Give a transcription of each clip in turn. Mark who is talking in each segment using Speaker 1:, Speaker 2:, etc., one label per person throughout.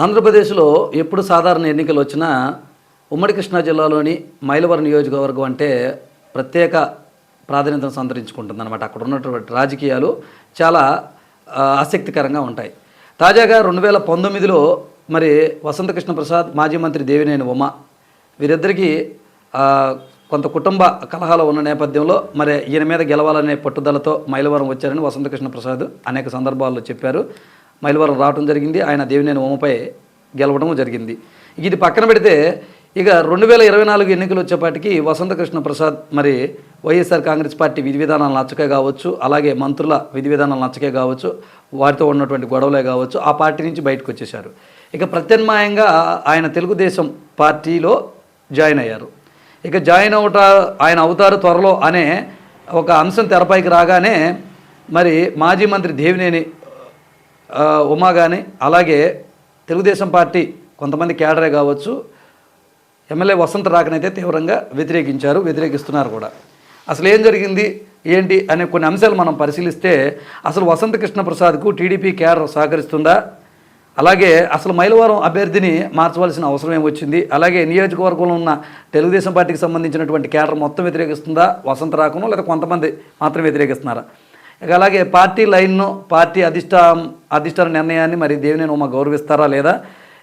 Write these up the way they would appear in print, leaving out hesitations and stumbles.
Speaker 1: ఆంధ్రప్రదేశ్లో ఎప్పుడు సాధారణ ఎన్నికలు వచ్చినా ఉమ్మడి కృష్ణా జిల్లాలోని మైలవరం నియోజకవర్గం అంటే ప్రత్యేక ప్రాధాన్యతను సంతరించుకుంటుందన్నమాట. అక్కడ ఉన్నటువంటి రాజకీయాలు చాలా ఆసక్తికరంగా ఉంటాయి. తాజాగా 2019లో మరి వసంతకృష్ణ ప్రసాద్, మాజీ మంత్రి దేవినేని ఉమ వీరిద్దరికీ కొంత కుటుంబ కలహాలు ఉన్న నేపథ్యంలో మరి ఈయన మీద గెలవాలనే పట్టుదలతో మైలవరం వచ్చారని వసంతకృష్ణ ప్రసాద్ అనేక సందర్భాల్లో చెప్పారు. మైలవరం రావడం జరిగింది. ఆయన దేవినేని ఉమపై గెలవడం జరిగింది. ఇది పక్కన పెడితే ఇక 2024 ఎన్నికలు వచ్చేపాటికి వసంతకృష్ణ ప్రసాద్ మరి వైఎస్ఆర్ కాంగ్రెస్ పార్టీ విధి విధానాలు నచ్చకే కావచ్చు, అలాగే మంత్రుల విధి విధానాలు నచ్చకే కావచ్చు, వారితో ఉన్నటువంటి గొడవలే కావచ్చు, ఆ పార్టీ నుంచి బయటకు వచ్చేశారు. ఇక ప్రత్యామ్నాయంగా ఆయన తెలుగుదేశం పార్టీలో జాయిన్ అయ్యారు. ఇక ఆయన అవుతారు త్వరలో అనే ఒక అంశం తెరపైకి రాగానే మరి మాజీ మంత్రి దేవినేని ఉమా కానీ, అలాగే తెలుగుదేశం పార్టీ కొంతమంది కేడరే కావచ్చు, ఎమ్మెల్యే వసంత రాకనైతే తీవ్రంగా వ్యతిరేకిస్తున్నారు కూడా. అసలు ఏం జరిగింది ఏంటి అనే కొన్ని అంశాలు మనం పరిశీలిస్తే అసలు వసంతకృష్ణ ప్రసాద్కు టీడీపీ కేడర్ సహకరిస్తుందా, అలాగే అసలు మైలవరం అభ్యర్థిని మార్చవలసిన అవసరం ఏమొచ్చింది, అలాగే నియోజకవర్గంలో ఉన్న తెలుగుదేశం పార్టీకి సంబంధించినటువంటి కేడర్ మొత్తం వ్యతిరేకిస్తుందా వసంత రాకను, లేదా కొంతమంది మాత్రం వ్యతిరేకిస్తున్నారా, ఇక అలాగే పార్టీ లైన్ను, పార్టీ అధిష్టాన నిర్ణయాన్ని మరి దేవినేని ఉమ గౌరవిస్తారా లేదా,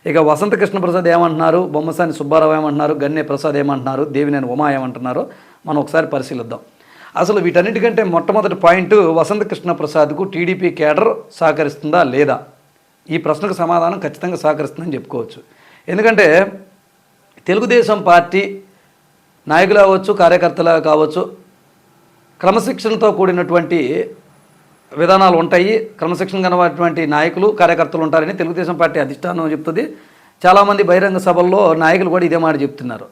Speaker 1: ఇక వసంతకృష్ణ ప్రసాద్ ఏమంటున్నారు, బొమ్మసాని సుబ్బారావు ఏమంటున్నారు, గన్నే ప్రసాద్ ఏమంటున్నారు, దేవినేని ఉమ ఏమంటున్నారో మనం ఒకసారి పరిశీలిద్దాం. అసలు వీటన్నిటికంటే మొట్టమొదటి పాయింట్, వసంతకృష్ణ ప్రసాద్కు టీడీపీ కేడర్ సహకరిస్తుందా లేదా? ఈ ప్రశ్నకు సమాధానం ఖచ్చితంగా సహకరిస్తుందని చెప్పుకోవచ్చు. ఎందుకంటే తెలుగుదేశం పార్టీ నాయకులు కావచ్చు, కార్యకర్తలు కావచ్చు, క్రమశిక్షణతో కూడినటువంటి విధానాలు ఉంటాయి. క్రమశిక్షణ కనటువంటి నాయకులు, కార్యకర్తలు ఉంటారని తెలుగుదేశం పార్టీ అధిష్టానం చెప్తుంది. చాలామంది బహిరంగ సభల్లో నాయకులు కూడా ఇదే మాట చెప్తున్నారు.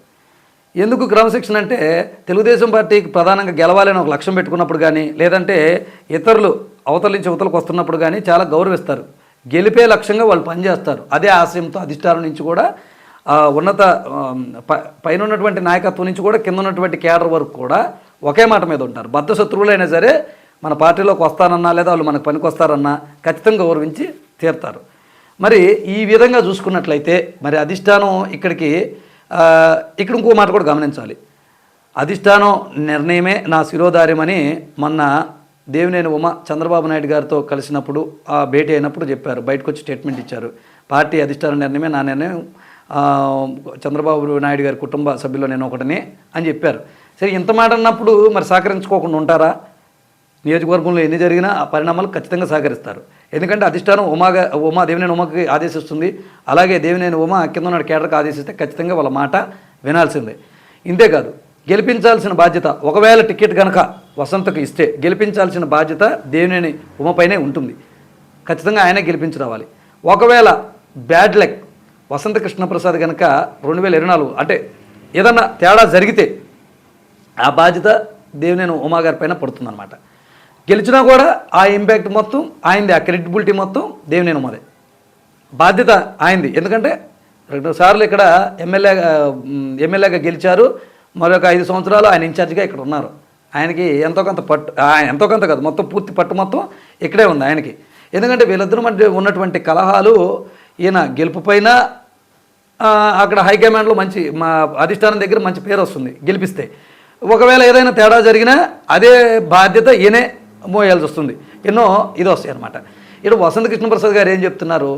Speaker 1: ఎందుకు క్రమశిక్షణ అంటే, తెలుగుదేశం పార్టీకి ప్రధానంగా గెలవాలని ఒక లక్ష్యం పెట్టుకున్నప్పుడు కానీ, లేదంటే ఇతరులు అవతల నుంచి అవతలకు వస్తున్నప్పుడు కానీ చాలా గౌరవిస్తారు. గెలిపే లక్ష్యంగా వాళ్ళు పనిచేస్తారు. అదే ఆశయంతో అధిష్టానం నుంచి కూడా ఉన్నత పైన ఉన్నటువంటి నాయకత్వం నుంచి కూడా కింద ఉన్నటువంటి కేడర్ వరకు కూడా ఒకే మాట మీద ఉంటారు. బద్ధ శత్రువులైనా సరే మన పార్టీలోకి వస్తానన్నా, లేదా వాళ్ళు మనకు పనికి వస్తారన్నా ఖచ్చితంగా గౌరవించి తీరుతారు. మరి ఈ విధంగా చూసుకున్నట్లయితే మరి అధిష్టానం ఇక్కడ ఇంకో మాట కూడా గమనించాలి. అధిష్టానం నిర్ణయమే నా శిరోధార్యమని మొన్న దేవినేని ఉమ చంద్రబాబు నాయుడు గారితో కలిసినప్పుడు భేటీ అయినప్పుడు చెప్పారు. బయటకు వచ్చి స్టేట్మెంట్ ఇచ్చారు. పార్టీ అధిష్టాన నిర్ణయమే నా నిర్ణయం, చంద్రబాబు నాయుడు గారి కుటుంబ సభ్యుల్లో నేను ఒకటినే అని చెప్పారు. సరే, ఇంత మాట అన్నప్పుడు మరి సహకరించుకోకుండా ఉంటారా? నియోజకవర్గంలో ఎన్ని జరిగినా ఆ పరిణామాలు ఖచ్చితంగా సహకరిస్తారు. ఎందుకంటే అధిష్టానం దేవినేని ఉమకి ఆదేశిస్తుంది. అలాగే దేవినేని ఉమ కింద ఉన్న కేడర్కి ఆదేశిస్తే ఖచ్చితంగా వాళ్ళ మాట వినాల్సిందే. ఇంతేకాదు, గెలిపించాల్సిన బాధ్యత, ఒకవేళ టికెట్ కనుక వసంతకు ఇస్తే గెలిపించాల్సిన బాధ్యత దేవినేని ఉమపైనే ఉంటుంది. ఖచ్చితంగా ఆయనే గెలిపించి రావాలి. ఒకవేళ బ్యాడ్ లక్ వసంతకృష్ణ ప్రసాద్ కనుక 2024 అంటే ఏదన్నా తేడా జరిగితే ఆ బాధ్యత దేవినేని ఉమా గారి పైన పడుతుందన్నమాట. గెలిచినా కూడా ఆ ఇంపాక్ట్ మొత్తం ఆయనది, ఆ క్రెడిబిలిటీ మొత్తం దేవినేని ఉమదే, బాధ్యత ఆయనది. ఎందుకంటే 2 సార్లు ఇక్కడ ఎమ్మెల్యేగా గెలిచారు. మరొక 5 సంవత్సరాలు ఆయన ఇన్ఛార్జిగా ఇక్కడ ఉన్నారు. ఆయనకి ఎంతో కొంత కాదు, మొత్తం పూర్తి పట్టు మొత్తం ఇక్కడే ఉంది ఆయనకి. ఎందుకంటే వీళ్ళిద్దరి మధ్య ఉన్నటువంటి కలహాలు ఈయన గెలుపు పైన అక్కడ హైకమాండ్లో మంచి మా అధిష్టానం దగ్గర మంచి పేరు వస్తుంది గెలిపిస్తే. ఒకవేళ ఏదైనా తేడా జరిగినా అదే బాధ్యత ఈయనే మోయాల్సి వస్తుంది. ఎన్నో ఇది వస్తాయి అనమాట. ఇక్కడ వసంతకృష్ణ ప్రసాద్ గారు ఏం చెప్తున్నారు,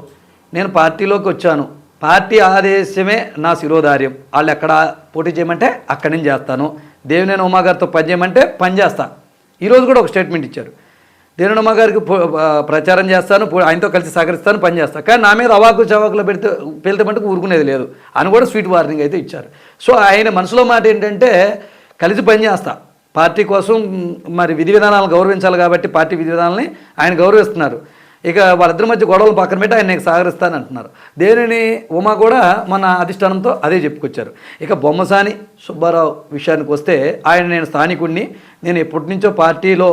Speaker 1: నేను పార్టీలోకి వచ్చాను, పార్టీ ఆదేశమే నా శిరోధార్యం, వాళ్ళు ఎక్కడ పోటీ చేయమంటే అక్కడి నుంచి చేస్తాను, దేవినేని ఉమా గారితో పని చేయమంటే పని చేస్తా. ఈరోజు కూడా ఒక స్టేట్మెంట్ ఇచ్చారు. దేవినేని ఉమా గారికి ప్రచారం చేస్తాను, ఆయనతో కలిసి సహకరిస్తాను, పని చేస్తాను, కానీ నా మీద అవాకు చవాకులు పెళ్తే మటుకు ఊరుకునేది లేదు అని కూడా స్వీట్ వార్నింగ్ అయితే ఇచ్చారు. సో ఆయన మనసులో మాట ఏంటంటే కలిసి పనిచేస్తా, పార్టీ కోసం మరి విధి విధానాలను గౌరవించాలి కాబట్టి పార్టీ విధి విధానాలని ఆయన గౌరవిస్తున్నారు. ఇక వాళ్ళిద్దరి మధ్య గొడవలు పక్కన పెట్టి ఆయన సహకరిస్తానని అంటున్నారు. దేవినేని ఉమా కూడా మన అధిష్టానంతో అదే చెప్పుకొచ్చారు. ఇక బొమ్మసాని సుబ్బారావు విషయానికి వస్తే, ఆయన నేను స్థానికుడిని, నేను ఎప్పటి నుంచో పార్టీలో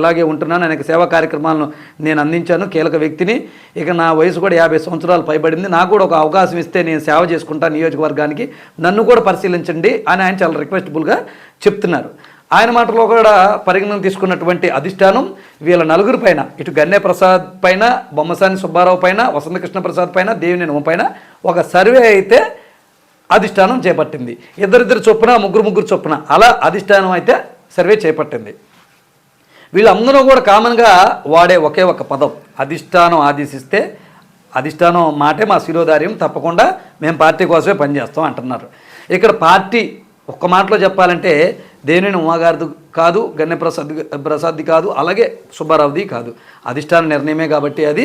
Speaker 1: ఇలాగే ఉంటున్నాను, అనేక సేవా కార్యక్రమాలను నేను అందించాను, కీలక వ్యక్తిని, ఇక నా వయసు కూడా 50 సంవత్సరాలు పైబడింది, నాకు కూడా ఒక అవకాశం ఇస్తే నేను సేవ చేసుకుంటాను నియోజకవర్గానికి, నన్ను కూడా పరిశీలించండి అని ఆయన చాలా రిక్వెస్టబుల్గా చెప్తున్నారు. ఆయన మాటలో కూడా పరిగణన తీసుకున్నటువంటి అధిష్టానం వీళ్ళ నలుగురి పైన, ఇటు గన్నె ప్రసాద్ పైన, బొమ్మసాని సుబ్బారావు పైన, వసంతకృష్ణ ప్రసాద్ పైన, దేవినేని ఉమ పైన ఒక సర్వే అయితే అధిష్టానం చేపట్టింది. ఇద్దరిద్దరు చొప్పున, ముగ్గురు చొప్పున అలా అధిష్టానం అయితే సర్వే చేపట్టింది. వీళ్ళందరూ కూడా కామన్గా వాడే ఒకే ఒక పదం, అధిష్టానం ఆదేశిస్తే అధిష్టానం మాటే మా శిరోధార్యం, తప్పకుండా మేము పార్టీ కోసమే పనిచేస్తాం అంటున్నారు. ఇక్కడ పార్టీ ఒక్క మాటలో చెప్పాలంటే దేవినేని ఉమాగారిది కాదు, గన్నె ప్రసాద్ది కాదు, అలాగే సుబ్బారావుది కాదు, అధిష్టాన నిర్ణయమే. కాబట్టి అది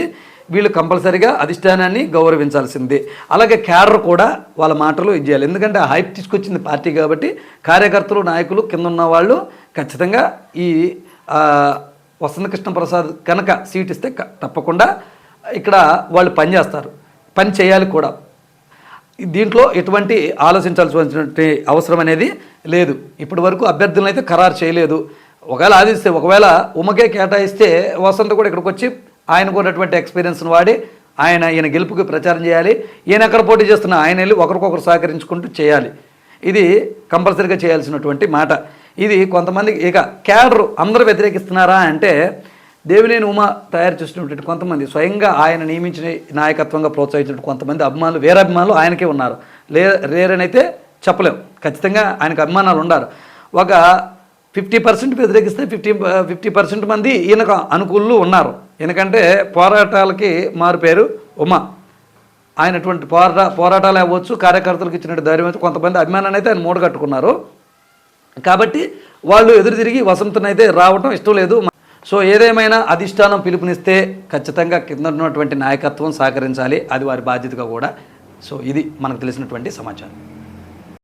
Speaker 1: వీళ్ళు కంపల్సరీగా అధిష్టానాన్ని గౌరవించాల్సిందే. అలాగే క్యాడర్ కూడా వాళ్ళ మాటలు ఇచ్చేయాలి. ఎందుకంటే ఆ హైప్ తీసుకొచ్చింది పార్టీ కాబట్టి కార్యకర్తలు, నాయకులు, కింద ఉన్న వాళ్ళు ఖచ్చితంగా ఈ వసంతకృష్ణ ప్రసాద్ కనుక సీట్ ఇస్తే తప్పకుండా ఇక్కడ వాళ్ళు పనిచేస్తారు, పని చేయాలి కూడా. దీంట్లో ఎటువంటి ఆలోచించాల్సినటువంటి అవసరం అనేది లేదు. ఇప్పటి వరకు అభ్యర్థులను అయితే ఖరారు చేయలేదు. ఒకవేళ ఆదిస్తే, ఒకవేళ ఉమకే కేటాయిస్తే వసంత కూడా ఇక్కడికి వచ్చి ఆయనకు ఉన్నటువంటి ఎక్స్పీరియన్స్ని వాడి ఈయన గెలుపుకి ప్రచారం చేయాలి. ఈయన ఎక్కడ పోటీ చేస్తున్నా ఆయన వెళ్ళి ఒకరికొకరు సహకరించుకుంటూ చేయాలి. ఇది కంపల్సరీగా చేయాల్సినటువంటి మాట. ఇది కొంతమంది ఇక క్యాడర్ అందరూ వ్యతిరేకిస్తున్నారా అంటే దేవినేని ఉమ తయారు చేసినటువంటి కొంతమంది, స్వయంగా ఆయన నియమించిన నాయకత్వంగా ప్రోత్సహించిన కొంతమంది అభిమానులు, వేరే అభిమానులు ఆయనకే ఉన్నారు. లేరనైతే చెప్పలేము, ఖచ్చితంగా ఆయనకు అభిమానాలు ఉన్నారు. ఒక 50% వ్యతిరేకిస్తే 50% మంది ఈయనకు అనుకూలు ఉన్నారు. ఎందుకంటే పోరాటాలకి మారు పేరు ఉమ. ఆయనటువంటి పోరాటాలు అవ్వచ్చు, కార్యకర్తలకు ఇచ్చినట్టు ధైర్యం అయితే కొంతమంది అభిమానాన్ని అయితే ఆయన మూట కట్టుకున్నారు. కాబట్టి వాళ్ళు ఎదురు తిరిగి వసంతనైతే రావటం ఇష్టం లేదు. సో ఏదేమైనా అధిష్టానం పిలుపునిస్తే ఖచ్చితంగా కింద ఉన్నటువంటి నాయకత్వం సహకరించాలి, అది వారి బాధ్యతగా కూడా. సో ఇది మనకు తెలిసినటువంటి సమాచారం.